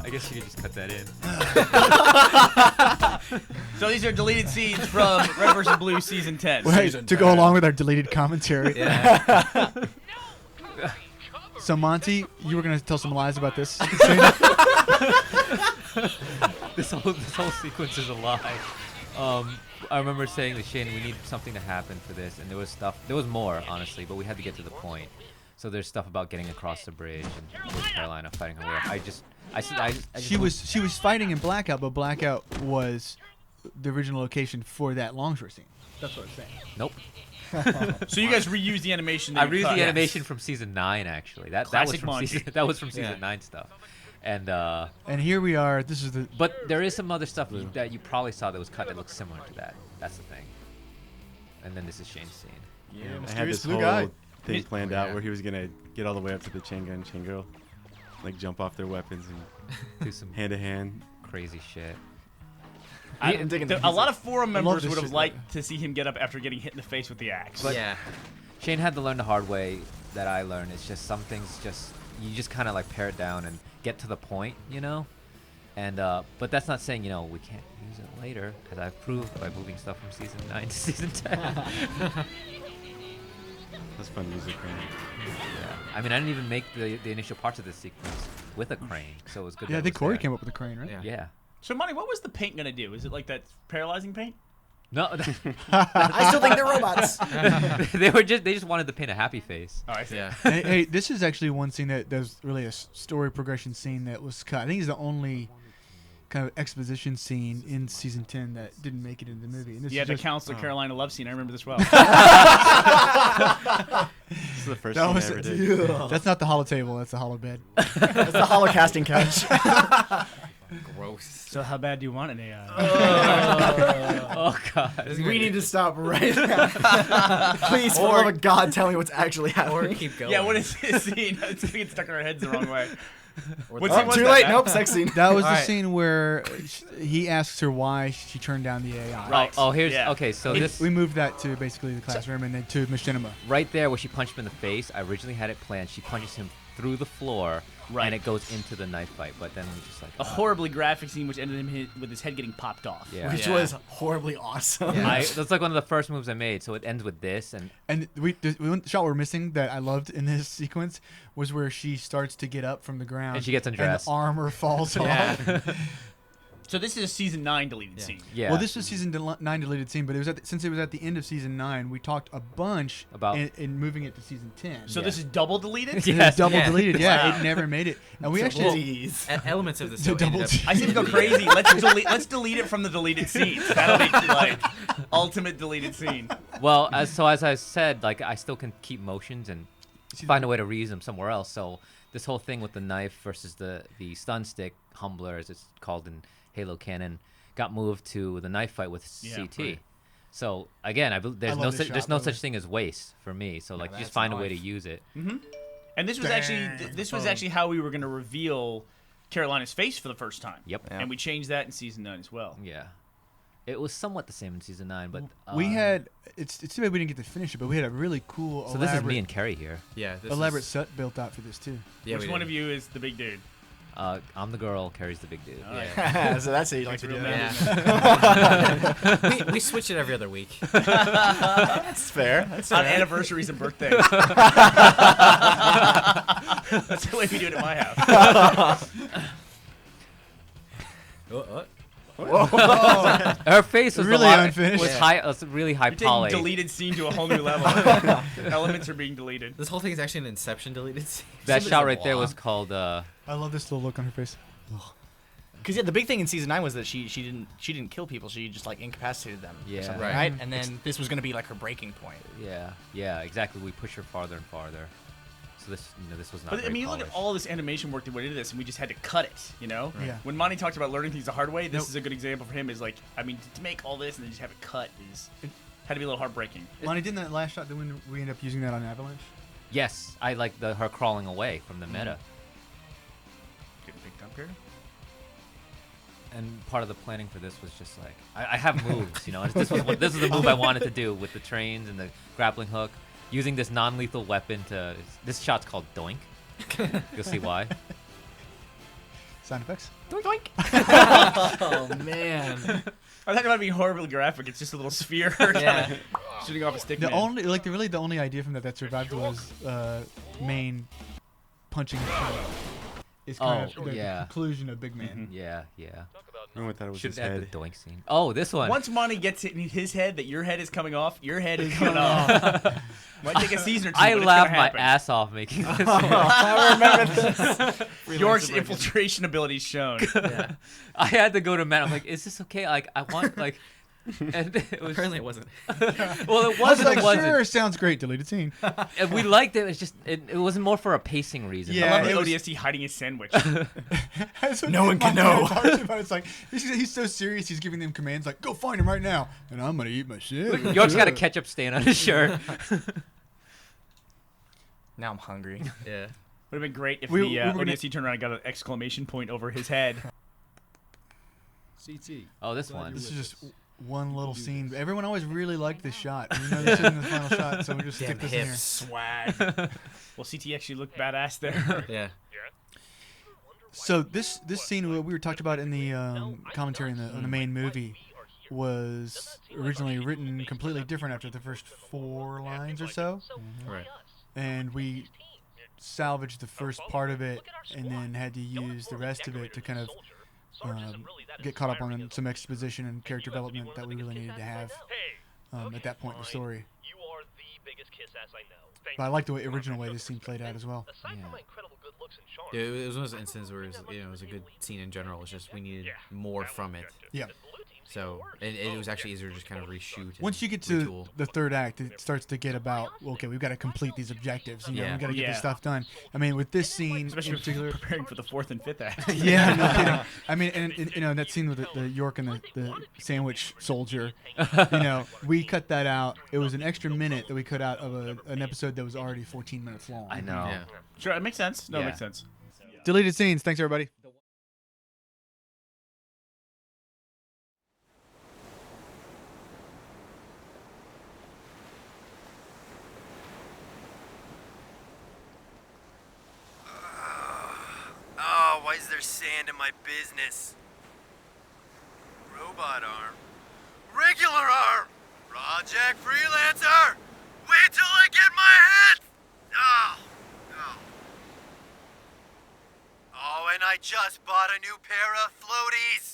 I guess you could just cut that in. So these are deleted scenes from Red vs. Blue Season 10. Wait, to go along with our deleted commentary. Yeah. So Monty, you were gonna tell some lies about this. This whole sequence is a lie. I remember saying to Shane, we need something to happen for this, and there was more, honestly, but we had to get to the point. So there's stuff about getting across the bridge and with Carolina fighting her way up. I just She was fighting in Blackout, but Blackout was the original location for that Longshore scene. That's what I'm saying. Nope. So you guys reused the animation. I reused the animation from season 9 actually. That was from Monty. season 9 stuff. And here we are. This is the. But there is some other stuff that you probably saw that was cut that looks similar to that. That's the thing. And then this is Shane's scene. Yeah, I had this whole thing planned out where he was gonna get all the way up to the chain gun chain girl, like jump off their weapons and do some hand to hand crazy shit. A lot of forum members would have liked to see him get up after getting hit in the face with the axe. But yeah, Shane had to learn the hard way that I learned. It's just some things you just kind of like pare it down and get to the point, you know. And but that's not saying we can't use it later, because I've proved by moving stuff from season 9 to season 10. That's fun music, man. Yeah, I mean I didn't even make the initial parts of this sequence with a crane, so it was good. Yeah, I think Corey came up with the crane, right? Yeah. So, Monty, what was the paint gonna do? Is it like that paralyzing paint? No. I still think they're robots. they just wanted to paint a happy face. Oh, I see. Yeah. Hey, this is actually one scene that there's really a story progression scene that was cut. I think it's the only kind of exposition scene in season 10 that didn't make it into the movie. And this Yeah, is the just, Counselor Carolina love scene. I remember this well. This is the first thing I ever did. That's not the hollow table. That's the hollow bed. That's the hollow casting couch. Gross. So how bad do you want an AI? Oh God. We need to stop right now. Please, for the love of God, tell me what's actually happening. Or keep going. Yeah, what is this scene? It's gonna get stuck in our heads the wrong way. What Oh, scene was too that, late. Matt? Nope, sex scene. That was the scene where he asks her why she turned down the AI. Right. Oh, here's Yeah. okay. So We moved that to basically the classroom and then to Machinima. right there where she punched him in the face, I originally had it planned. She punches him through the floor, and it goes into the knife fight. But then we just like A horribly graphic scene which ended him with his head getting popped off. Yeah. Which was horribly awesome. Yeah. That's like one of the first moves I made. So it ends with this, and the shot we're missing that I loved in this sequence was where she starts to get up from the ground and she gets undressed. and the armor falls off. So this is a season 9 deleted scene. Yeah. Well, this was season 9 deleted scene, but it was since it was at the end of season 9, we talked a bunch about in moving it to season 10. So this is double deleted? It is double deleted. Yeah, it never made it. And we actually elements of this. The double I seem to go crazy. Let's delete it from the deleted scenes. That'll be like ultimate deleted scene. Well, as I said, like I still can keep motions and find a way to reuse them somewhere else. So this whole thing with the knife versus the stun stick, Humbler as it's called in Halo canon, got moved to the knife fight with CT. Right. So again, there's no such thing as waste for me. So like, just find a way to use it. Mm-hmm. And this was actually how we were going to reveal Carolina's face for the first time. Yep. And we changed that in season 9 as well. Yeah. It was somewhat the same in season 9, but we had it's too bad we didn't get to finish it, but we had a really cool. So this is me and Kerry here. Yeah. Elaborate set built out for this too. Yeah, Which one of you is the big dude? I'm the girl. Carrie's the big dude. Yeah. So that's how you like to do it. Yeah. we switch it every other week. That's fair. That's On fair. anniversaries and birthdays. That's the way we do it at my house. Her face was really unfinished. Was high, was really high poly. Deleted scene to a whole new level. Elements are being deleted. This whole thing is actually an Inception deleted scene. That shot right there was called. I love this little look on her face. Because the big thing in season 9 was that she didn't kill people. She just like incapacitated them. Yeah. Or something, Right. right. And then this was going to be like her breaking point. Yeah, exactly. We push her farther and farther. So this was not. But I mean, you look at all this animation work that went into this, and we just had to cut it. You know. Yeah. When Monty talked about learning things the hard way, this is a good example for him. Is like, I mean, to make all this and then just have it cut had to be a little heartbreaking. Lonnie, didn't that last shot that when we end up using that on Avalanche? Yes, I like her crawling away from the meta. Getting picked up here. And part of the planning for this was just like I have moves, you know. This is the move I wanted to do with the trains and the grappling hook, using this non-lethal weapon to. This shot's called Doink. You'll see why. Sound effects. Doink. Oh man. I thought it might be horribly graphic. It's just a little sphere Yeah. shooting off a stick. The only, like, the only idea from that survived was main punching. It's kind Oh, of the yeah. conclusion of Big Man. Yeah, yeah. I thought it was Should his have head. the doink scene. Oh, this one. Once Monty gets it in his head that your head is coming off, your head is coming off. Might take a season or two. I but it's laughed gonna my happen. ass off making this. I remember this. York's infiltration abilities shown. Yeah. I had to go to Matt. I'm like, is this okay? Like, I want like, and it was Apparently it wasn't. well, it I was wasn't. like, It wasn't. sure, sounds great. Deleted scene. And we liked it. It's just it wasn't more for a pacing reason. Yeah, I love it the was- ODST hiding his sandwich. That's what No one can my know. dad talks about. It's like he's so serious. He's giving them commands like, "Go find him right now," and I'm gonna eat my shit. York's got a ketchup stain on his shirt. Now I'm hungry. Yeah. Would have been great if We the were gonna- ODST turned around and got an exclamation point over his head. CT. Oh, this one. This is just one little scene. Everyone always really liked this shot. We know this isn't the final shot, so we just Damn stick this in here. hips. Swag. Well, CT actually looked badass there. Yeah. So this scene we were talked about in the commentary on the main movie was originally written completely different after the first 4 lines or so, Right. and we salvaged the first part of it and then had to use the rest of it to kind of get caught up on some exposition and character development that we really needed to have at that point in the story. But I like the original way this scene played out as well. Yeah, it was one of those instances where it was a good scene in general. It's just we needed more from it. Yeah. So it was actually easier to just kind of reshoot. and Once you get to retool. the third act, it starts to get about, okay, we've got to complete these objectives. You know, Yeah. we've got to get this Yeah. stuff done. I mean, with this scene Especially in particular. preparing for the 4th and 5th act. Yeah, no kidding. I mean, and you know, that scene with the York and the sandwich soldier, you know, we cut that out. It was an extra minute that we cut out of an episode that was already 14 minutes long. I know. Yeah. Sure, it makes sense. No, it Yeah. makes sense. Deleted scenes. Thanks, everybody. Oh, why is there sand in my business? Robot arm. Regular arm! Project freelancer! Wait till I get my head! Oh. Oh, and I just bought a new pair of floaties!